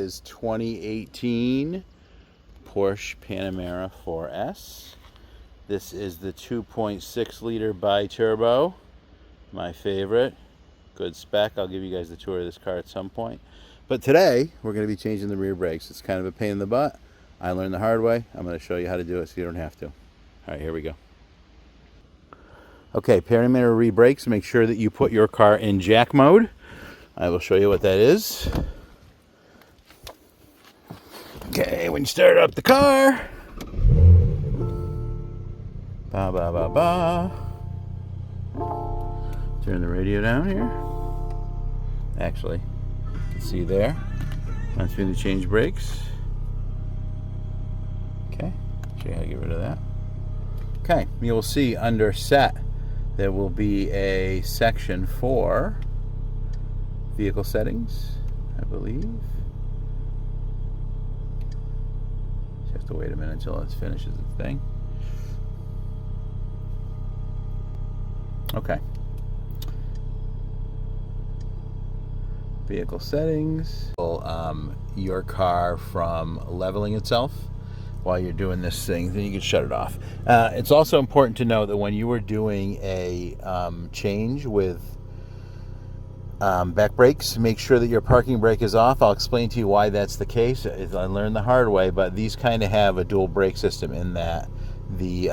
is 2018 Porsche Panamera 4S. This is the 2.6 liter bi-turbo, my favorite. Good spec. I'll give you guys the tour of this car at some point. But today, we're going to be changing the rear brakes. It's kind of a pain in the butt. I learned the hard way. I'm going to show you how to do it so you don't have to. All right, here we go. Okay, Panamera rear brakes. Make sure that you put your car in jack mode. I will show you what that is. Okay, when you start up the car, ba ba ba ba. Turn the radio down here. Actually, you can see there. Wants me to change brakes. Okay, show you how to get rid of that. Okay, you will see under set there will be a section for vehicle settings, I believe. Just have to wait a minute until it finishes its thing. Okay. Vehicle settings. Your car from leveling itself while you're doing this thing, then you can shut it off. It's also important to know that when you are doing a change with back brakes, make sure that your parking brake is off. I'll explain to you why that's the case. I learned the hard way, but these kind of have a dual brake system in that the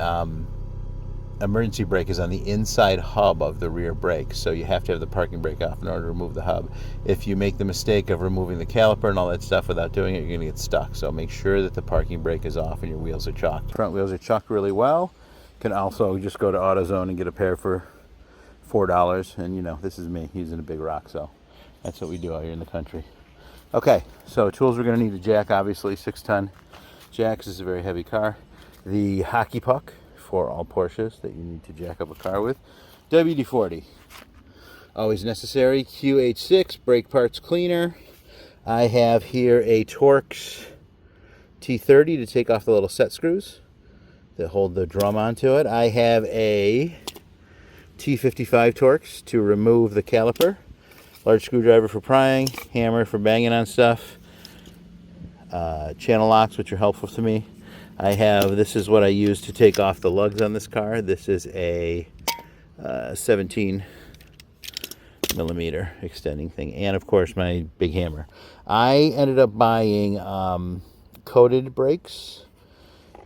emergency brake is on the inside hub of the rear brake, so you have to have the parking brake off in order to remove the hub. If you make the mistake of removing the caliper and all that stuff without doing it, you're going to get stuck. So make sure that the parking brake is off and your wheels are chocked. Front wheels are chocked really well. You can also just go to AutoZone and get a pair for $4. And you know, this is me using a big rock, so that's what we do out here in the country. Okay, so tools we're going to need: a jack, obviously, 6-ton jacks. This is a very heavy car. The hockey puck for all Porsches that you need to jack up a car with. WD-40, always necessary. QH6 brake parts cleaner. I have here a Torx T30 to take off the little set screws that hold the drum onto it. I have a T55 Torx to remove the caliper. Large screwdriver for prying, hammer for banging on stuff, channel locks, which are helpful to me. I have, this is what I use to take off the lugs on this car. This is a 17 millimeter extending thing, and of course my big hammer. I ended up buying coated brakes,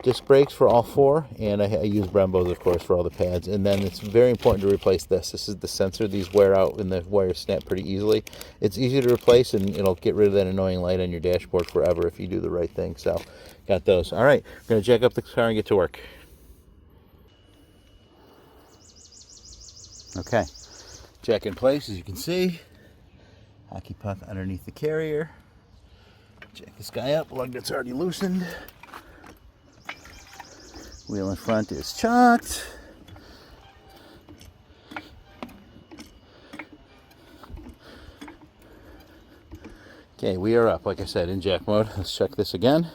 disc brakes for all four, and I use Brembos, of course, for all the pads. And then it's very important to replace this. This is the sensor. These wear out and the wires snap pretty easily. It's easy to replace, and it'll get rid of that annoying light on your dashboard forever if you do the right thing. So got those. All right, we're going to jack up the car and get to work. Okay, jack in place, as you can see. Hockey puck underneath the carrier. Jack this guy up. Lug that's already loosened. Wheel in front is chocked. Okay, we are up, like I said, in jack mode. Let's check this again.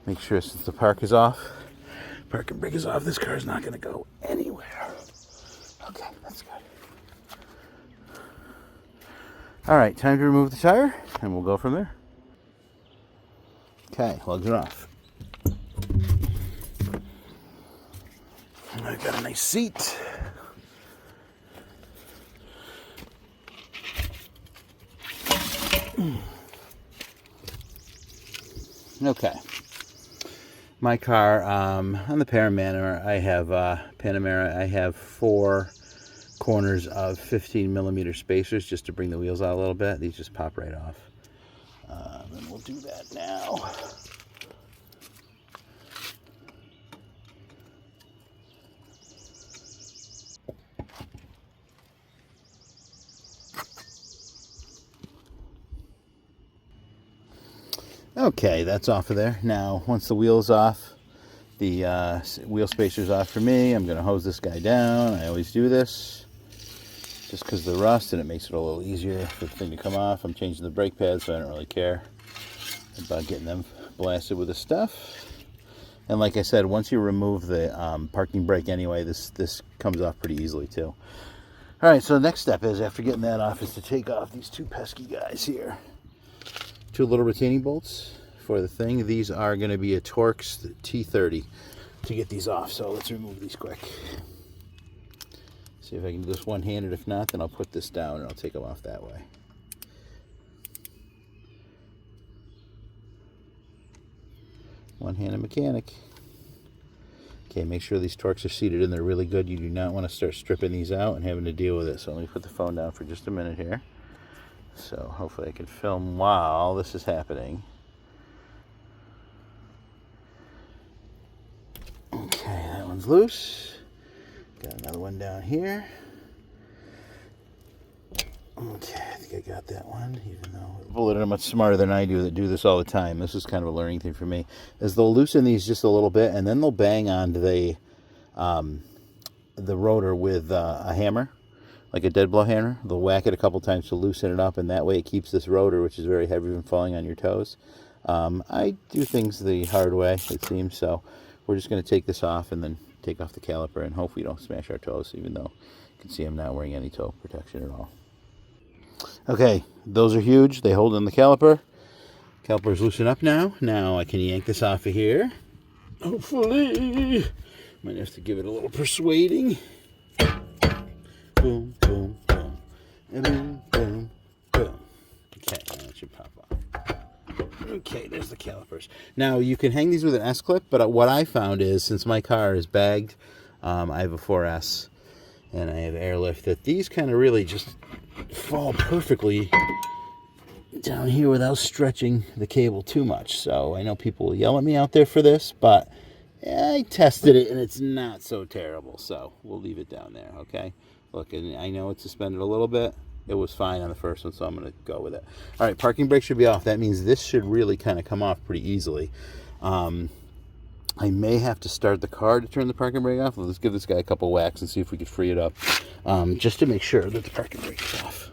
Make sure, since the parking brake is off, this car is not going to go anywhere. Okay, that's good. All right, time to remove the tire, and we'll go from there. Okay, lugs are off. I've got a nice seat. Okay. My car, on the Panamera, I have 4 corners of 15 millimeter spacers just to bring the wheels out a little bit. These just pop right off. And we'll do that now. Okay, that's off of there. Now, once the wheel's off, the wheel spacer's off for me, I'm going to hose this guy down. I always do this just because of the rust, and it makes it a little easier for the thing to come off. I'm changing the brake pads, so I don't really care about getting them blasted with this stuff. And like I said, once you remove the parking brake anyway, this comes off pretty easily too. All right, so the next step is, after getting that off, is to take off these 2 pesky guys here. 2 little retaining bolts for the thing. These are going to be a Torx T30 to get these off. So let's remove these quick. See if I can do this one-handed. If not, then I'll put this down and I'll take them off that way. One-handed mechanic. Okay, make sure these Torx are seated in there really good. You do not want to start stripping these out and having to deal with it. So let me put the phone down for just a minute here. So hopefully I can film while this is happening. Okay, that one's loose. Got another one down here. Okay, I think I got that one, even though people that are much smarter than I do that do this all the time. This is kind of a learning thing for me. Is they'll loosen these just a little bit, and then they'll bang onto the rotor with a hammer, like a dead blow hammer. They'll whack it a couple times to loosen it up, and that way it keeps this rotor, which is very heavy, from falling on your toes. I do things the hard way, it seems, so we're just going to take this off and then take off the caliper, and hopefully we don't smash our toes, even though you can see I'm not wearing any toe protection at all. Okay, those are huge. They hold in the caliper. Caliper's loosen up now. Now I can yank this off of here. Hopefully. Might have to give it a little persuading. Boom, boom, boom. And boom, boom, boom. Okay, now it should pop off. Okay, there's the calipers. Now, you can hang these with an S-clip, but what I found is, since my car is bagged, I have a 4S, and I have airlift, that these kind of really just fall perfectly down here without stretching the cable too much. So I know people will yell at me out there for this, but I tested it and it's not so terrible. So we'll leave it down there, okay? Look, and I know it's suspended a little bit. It was fine on the first one, so I'm going to go with it. All right, parking brake should be off. That means this should really kind of come off pretty easily. I may have to start the car to turn the parking brake off. Let's give this guy a couple whacks and see if we can free it up, just to make sure that the parking brake is off.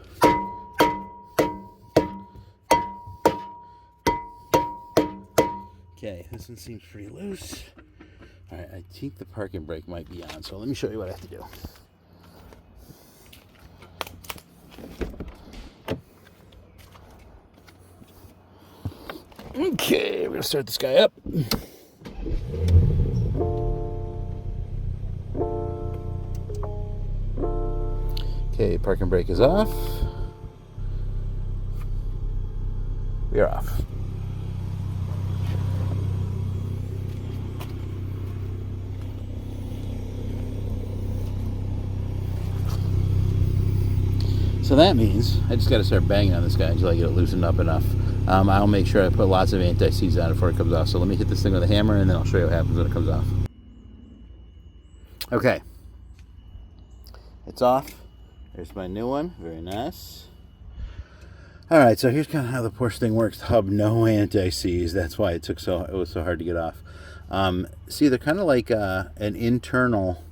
Okay, this one seems pretty loose. All right, I think the parking brake might be on, so let me show you what I have to do. Okay, we're going to start this guy up. Okay, parking brake is off. We are off. So that means I just got to start banging on this guy until I get it loosened up enough. I'll make sure I put lots of anti-seize on it before it comes off. So let me hit this thing with a hammer, and then I'll show you what happens when it comes off. Okay. It's off. There's my new one. Very nice. All right, so here's kind of how the Porsche thing works. The hub, no anti-seize. That's why it was so hard to get off. See, they're kind of like an internal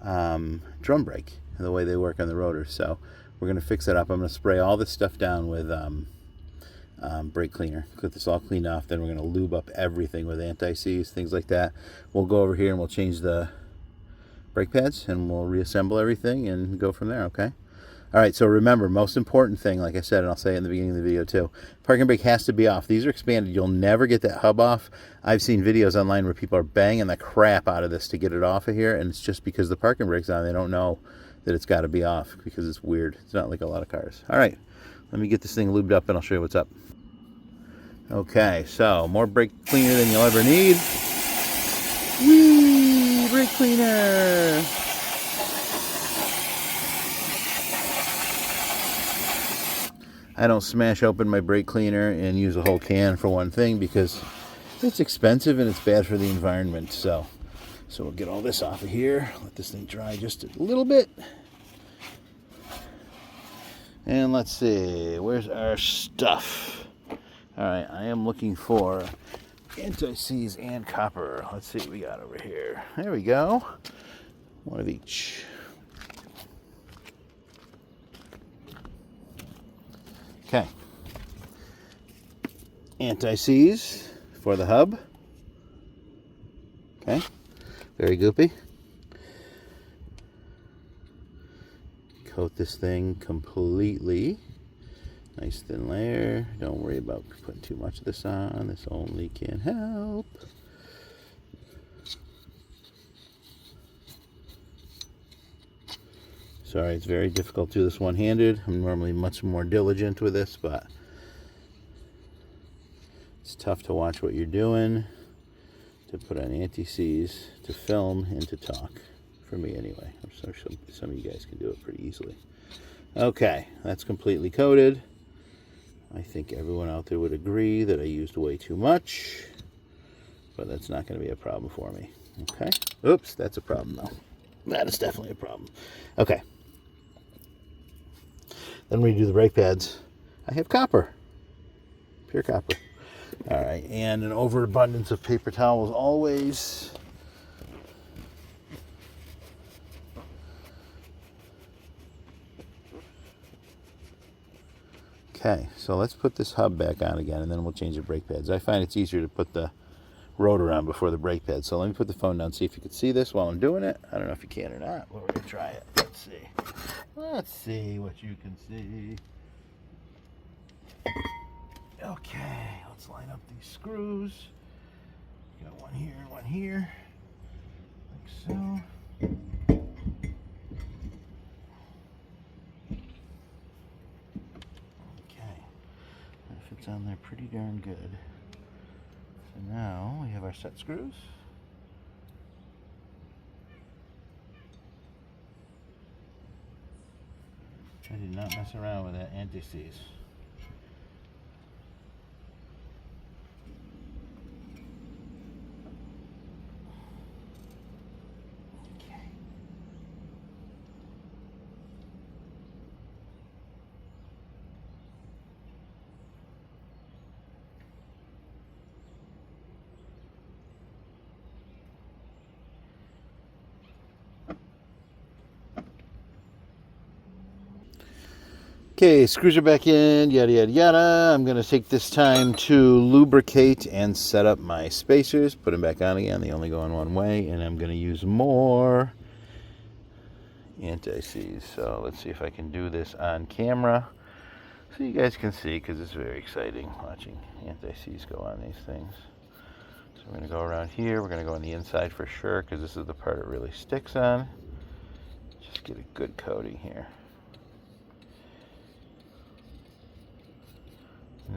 drum brake, the way they work on the rotor. So we're going to fix that up. I'm going to spray all this stuff down with brake cleaner. Get this all cleaned off. Then we're going to lube up everything with anti-seize, things like that. We'll go over here and we'll change the brake pads, and we'll reassemble everything and go from there, okay? All right, so remember, most important thing, like I said, and I'll say it in the beginning of the video too, parking brake has to be off. These are expanded. You'll never get that hub off. I've seen videos online where people are banging the crap out of this to get it off of here, and it's just because the parking brake's on. They don't know that it's got to be off because it's weird. It's not like a lot of cars. All right, let me get this thing lubed up, and I'll show you what's up. Okay, so more brake cleaner than you'll ever need. Whee! Brake cleaner! I don't smash open my brake cleaner and use a whole can for one thing because it's expensive and it's bad for the environment. So we'll get all this off of here. Let this thing dry just a little bit. And let's see, where's our stuff? All right, I am looking for anti-seize and copper. Let's see what we got over here. There we go. One of each. Okay. Anti-seize for the hub. Okay. Very goopy. Coat this thing completely. Nice thin layer. Don't worry about putting too much of this on. This only can help. Sorry, it's very difficult to do this one-handed. I'm normally much more diligent with this, but it's tough to watch what you're doing, to put on anti-seize, to film, and to talk. For me, anyway. I'm sure some of you guys can do it pretty easily. Okay, that's completely coated. I think everyone out there would agree that I used way too much, but that's not going to be a problem for me. Okay. Oops, that's a problem, though. That is definitely a problem. Okay. Then we do the brake pads. I have copper. Pure copper. All right, and an overabundance of paper towels always. Okay, so let's put this hub back on again, and then we'll change the brake pads. I find it's easier to put the rotor on before the brake pads. So let me put the phone down, see if you can see this while I'm doing it. I don't know if you can or not, but we're going to try it. Let's see. Let's see what you can see. Okay, let's line up these screws. Got one here and one here, like so. It's on there pretty darn good. So now we have our set screws. I did not mess around with that anti-seize. Okay, screws are back in, yada, yada, yada. I'm going to take this time to lubricate and set up my spacers. Put them back on again. They only go in one way. And I'm going to use more anti-seize. So let's see if I can do this on camera so you guys can see, because it's very exciting watching anti-seize go on these things. So we're going to go around here. We're going to go on the inside for sure, because this is the part it really sticks on. Just get a good coating here.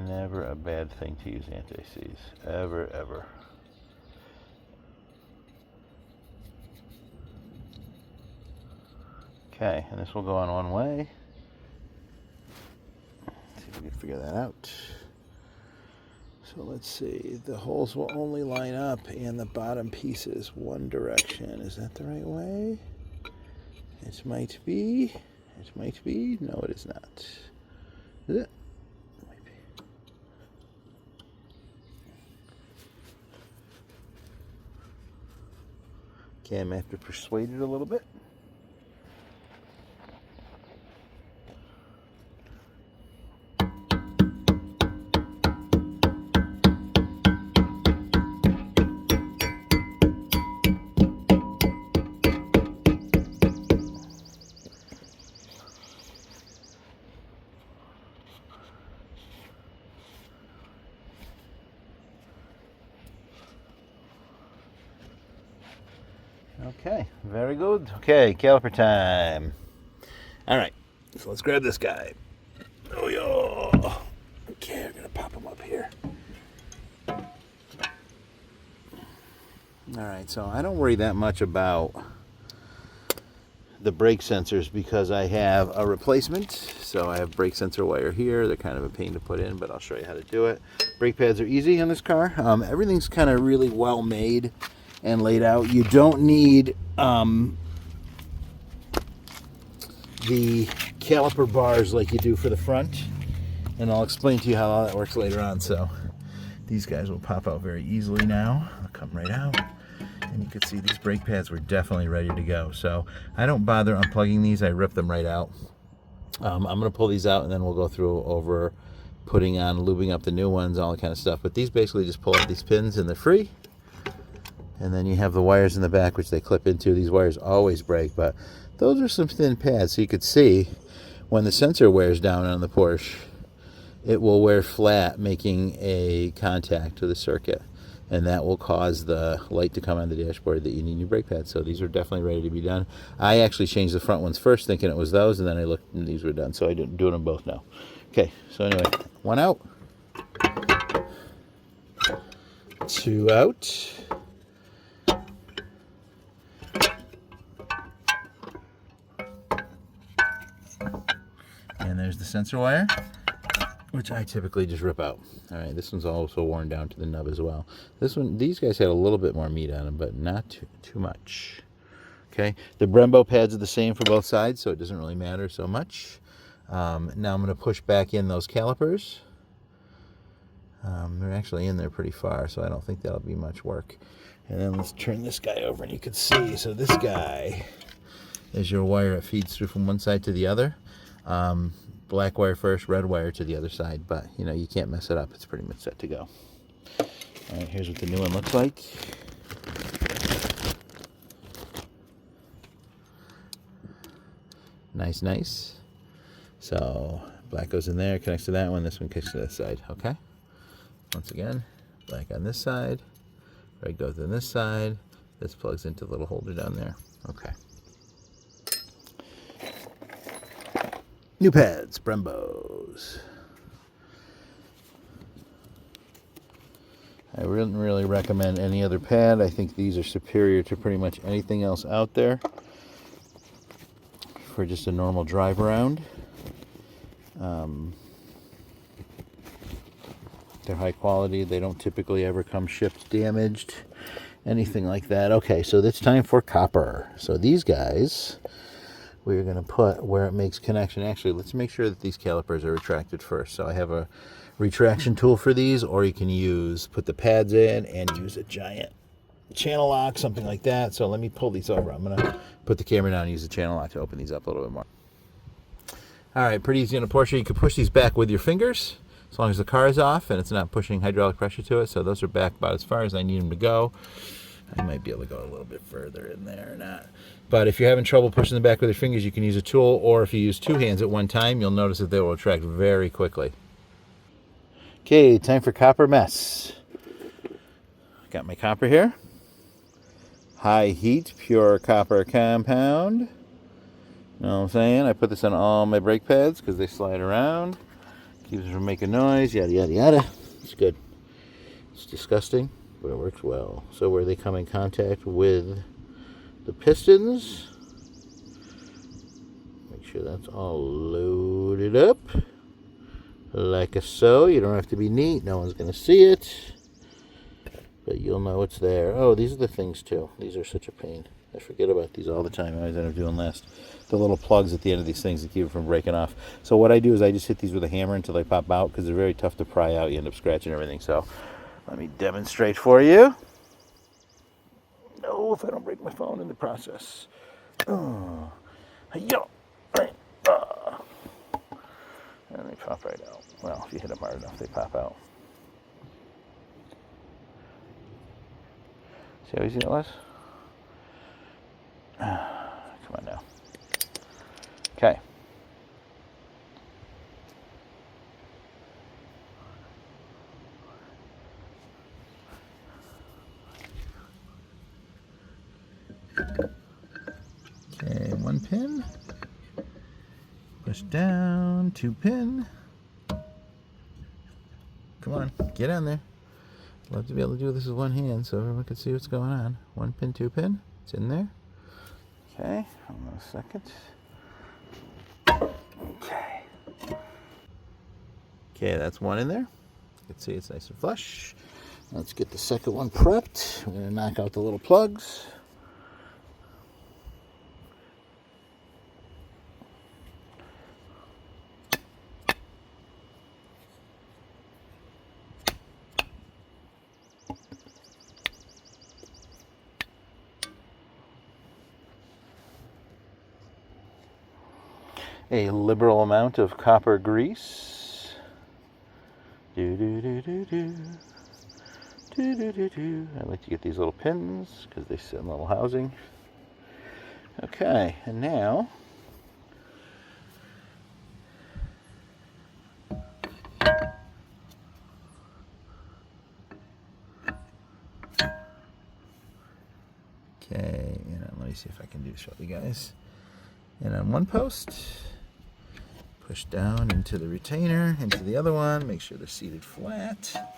Never a bad thing to use anti-seize. Ever, ever. Okay, and this will go on one way. Let's see if we can figure that out. So let's see. The holes will only line up and the bottom piece is one direction. Is that the right way? It might be. It might be. No, it is not. Is it? Okay, I'm going to have to persuade it a little bit. Okay, very good. Okay, caliper time. All right, so let's grab this guy. Oh, yeah. Okay, we're going to pop him up here. All right, so I don't worry that much about the brake sensors because I have a replacement. So I have brake sensor wire here. They're kind of a pain to put in, but I'll show you how to do it. Brake pads are easy on this car. Everything's kind of really well made and laid out. You don't need the caliper bars like you do for the front, and I'll explain to you how all that works later on. So these guys will pop out very easily now. They'll come right out, and you can see these brake pads were definitely ready to go. So I don't bother unplugging these. I rip them right out. I'm going to pull these out, and then we'll go through over putting on, lubing up the new ones, all that kind of stuff. But these basically just pull out these pins, and they're free. And then you have the wires in the back, which they clip into. These wires always break, but those are some thin pads. So you could see when the sensor wears down on the Porsche, it will wear flat, making a contact to the circuit. And that will cause the light to come on the dashboard that you need new brake pads. So these are definitely ready to be done. I actually changed the front ones first thinking it was those, and then I looked and these were done. So I didn't do them both now. Okay, so anyway, one out. Two out. And there's the sensor wire, which I typically just rip out. All right, this one's also worn down to the nub as well. This one, these guys had a little bit more meat on them, but not too much. Okay, the Brembo pads are the same for both sides, so it doesn't really matter so much. Now I'm going to push back in those calipers. They're actually in there pretty far, so I don't think that'll be much work. And then let's turn this guy over and you can see. So this guy is your wire that feeds through from one side to the other. Black wire first, red wire to the other side, but you know, you can't mess it up. It's pretty much set to go. All right, here's what the new one looks like. Nice, nice. So black goes in there, connects to that one, this one connects to this side, okay? Once again, black on this side, red goes on this side, this plugs into the little holder down there, okay. New pads, Brembos. I wouldn't really recommend any other pad. I think these are superior to pretty much anything else out there for just a normal drive around. They're high quality. They don't typically ever come shipped damaged, anything like that. Okay, so it's time for copper. So these guys, we're going to put where it makes connection. Actually, let's make sure that these calipers are retracted first. So I have a retraction tool for these, or you can put the pads in and use a giant channel lock, something like that. So let me pull these over. I'm going to put the camera down and use the channel lock to open these up a little bit more. All right, pretty easy on a Porsche. You can push these back with your fingers as long as the car is off and it's not pushing hydraulic pressure to it. So those are back about as far as I need them to go. I might be able to go a little bit further in there or not. But if you're having trouble pushing them back with your fingers, you can use a tool, or if you use two hands at one time, you'll notice that they will retract very quickly. Okay, time for copper mess. Got my copper here. High heat, pure copper compound. You know what I'm saying? I put this on all my brake pads because they slide around. Keeps them from making noise, yada, yada, yada. It's good. It's disgusting, but it works well. So where they come in contact with the pistons, make sure that's all loaded up like so. You don't have to be neat. No one's going to see it, but you'll know it's there. Oh, these are the things too. These are such a pain. I forget about these all the time. I always end up doing last. The little plugs at the end of these things that keep them from breaking off. So what I do is I just hit these with a hammer until they pop out because they're very tough to pry out. You end up scratching everything. So let me demonstrate for you. No, if I don't break my phone in the process. Oh, yo, and they pop right out. Well, if you hit them hard enough, they pop out. See how easy that was? Come on now. Okay. Okay, one pin. Push down, 2 pin. Come on, get on there. Love to be able to do this with one hand so everyone can see what's going on. 1 pin, 2 pin. It's in there. Okay, hold on a second. Okay. Okay, that's one in there. You can see it's nice and flush. Let's get the second one prepped. We're going to knock out the little plugs. A liberal amount of copper grease. Do do do do do. Do do do do. I like to get these little pins because they sit in a little housing. Okay, and now Okay, and let me see if I can show you guys. And on one post, push down into the retainer, into the other one, make sure they're seated flat.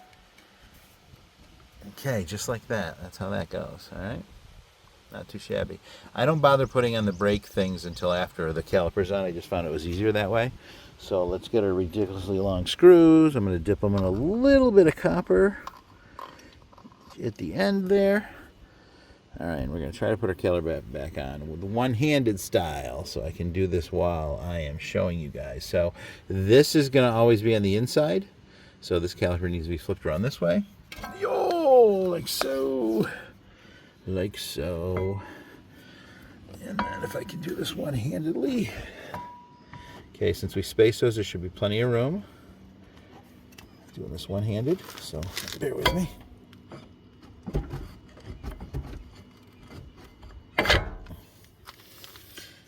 Okay, just like that. That's how that goes, all right? Not too shabby. I don't bother putting on the brake things until after the caliper's on. I just found it was easier that way. So let's get our ridiculously long screws. I'm going to dip them in a little bit of copper at the end there. All right, and we're going to try to put our caliper back on with one-handed style, so I can do this while I am showing you guys. So this is going to always be on the inside. So this caliper needs to be flipped around this way. Yo, like so. Like so. And then if I can do this one-handedly. Okay, since we space those, there should be plenty of room. Doing this one-handed, so bear with me.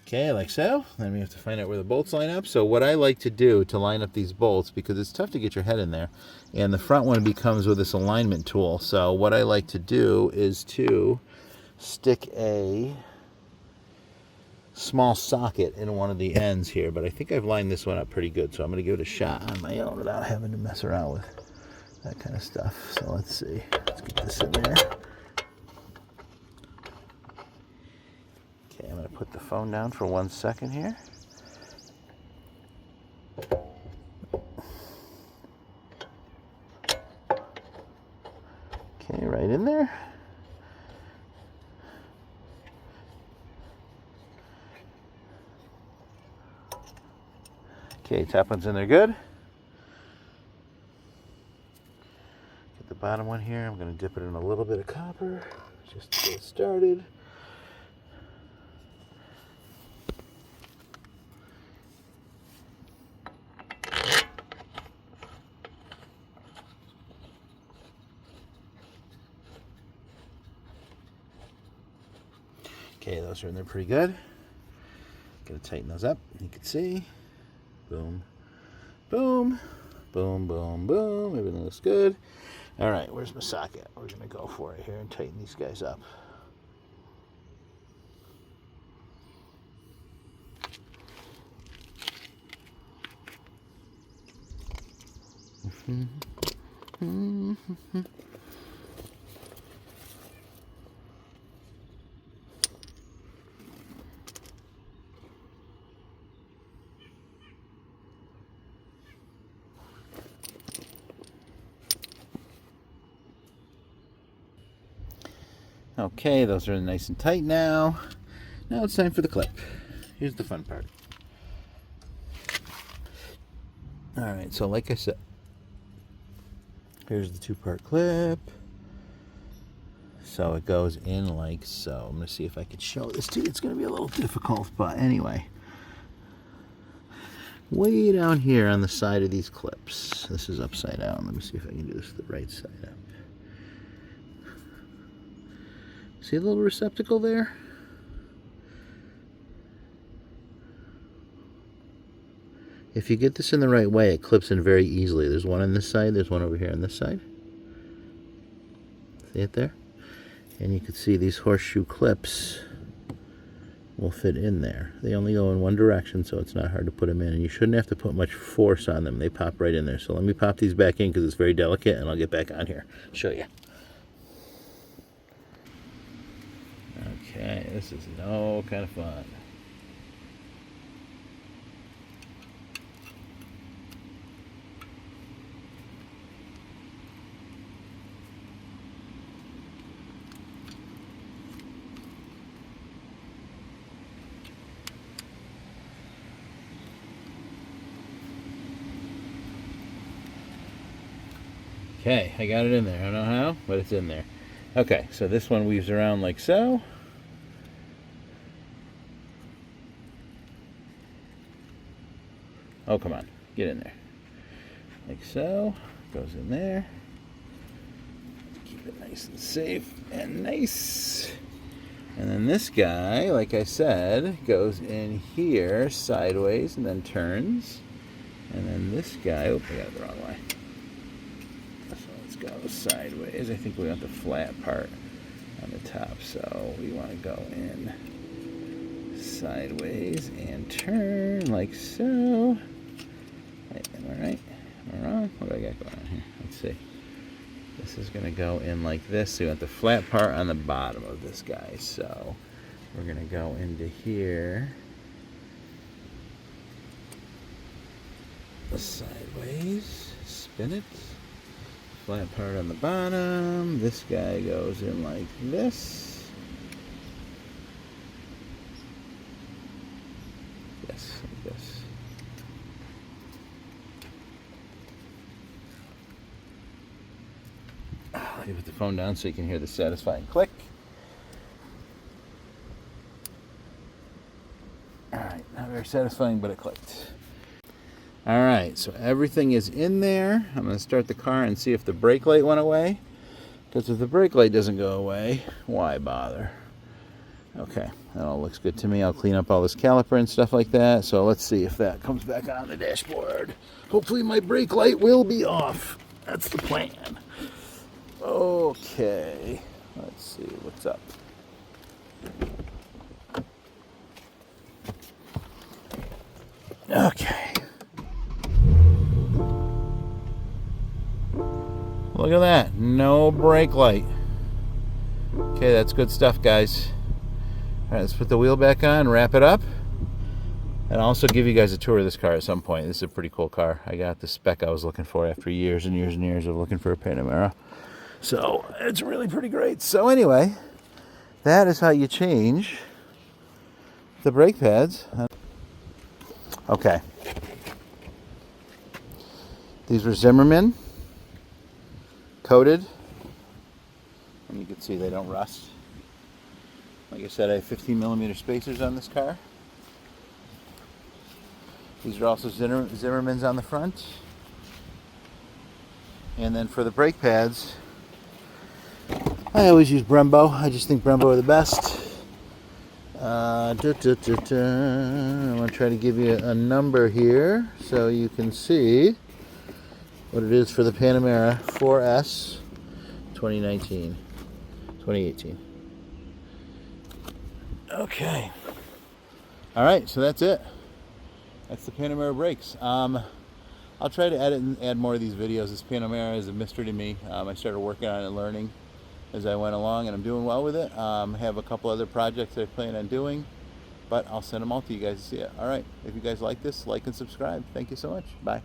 Okay, like so. Then we have to find out where the bolts line up. So what I like to do to line up these bolts, because it's tough to get your head in there, and the front one comes with this alignment tool. So what I like to do is to stick a small socket in one of the ends here, but I think I've lined this one up pretty good, so I'm going to give it a shot on my own without having to mess around with that kind of stuff. So let's see. Let's get this in there. Okay, I'm going to put the phone down for 1 second here. Okay, right in there. Okay, top one's in there good. Get the bottom one here. I'm going to dip it in a little bit of copper just to get it started. Okay, those are in there pretty good. Gotta tighten those up. You can see. Boom, boom, boom, boom, boom. Everything looks good. All right, where's my socket? We're gonna go for it here and tighten these guys up. Okay, those are nice and tight now. Now it's time for the clip. Here's the fun part. All right, so like I said, here's the 2-part clip. So it goes in like so. I'm going to see if I can show this to you. It's going to be a little difficult, but anyway. Way down here on the side of these clips. This is upside down. Let me see if I can do this the right side up. See a little receptacle there? If you get this in the right way, it clips in very easily. There's one on this side, there's one over here on this side. See it there? And you can see these horseshoe clips will fit in there. They only go in one direction, so it's not hard to put them in. And you shouldn't have to put much force on them. They pop right in there. So let me pop these back in because it's very delicate, and I'll get back on here. Show you. Okay, this is no kind of fun. Okay, I got it in there. I don't know how, but it's in there. Okay, so this one weaves around like so. Oh, come on. Get in there. Like so. Goes in there. Keep it nice and safe and nice. And then this guy, like I said, goes in here sideways and then turns. And then this guy, oh, I got it the wrong way. So let's go sideways. I think we want the flat part. on the top. So we want to go in sideways and turn like so. Wait, am I right? Am I wrong? What do I got going on here? Let's see. This is going to go in like this. So you want the flat part on the bottom of this guy. So we're going to go into here. Sideways. Spin it. Flat part on the bottom. This guy goes in like this. Yes, like this. Let me put the phone down so you can hear the satisfying click. Alright, not very satisfying, but it clicked. Alright, so everything is in there. I'm going to start the car and see if the brake light went away. Because if the brake light doesn't go away, why bother? Okay, that all looks good to me. I'll clean up all this caliper and stuff like that. So let's see if that comes back on the dashboard. Hopefully my brake light will be off. That's the plan. Okay, let's see what's up. Okay. Look at that, no brake light. Okay, that's good stuff, guys. All right, let's put the wheel back on, wrap it up, and I'll also give you guys a tour of this car at some point. This is a pretty cool car. I got the spec I was looking for after years and years and years of looking for a Panamera. So it's really pretty great. So anyway, that is how you change the brake pads. Okay. These were Zimmerman coated, and you can see they don't rust. Like I said, I have 15 millimeter spacers on this car. These are also Zimmermans on the front. And then for the brake pads, I always use Brembo. I just think Brembo are the best. I want to try to give you a number here so you can see what it is for the Panamera 4S 2018. Okay. All right, so that's it. That's the Panamera brakes. I'll try to edit and add more of these videos. This Panamera is a mystery to me. I started working on it and learning as I went along, and I'm doing well with it. I have a couple other projects that I plan on doing, but I'll send them all to you guys to see it. All right, if you guys like this, like and subscribe. Thank you so much. Bye.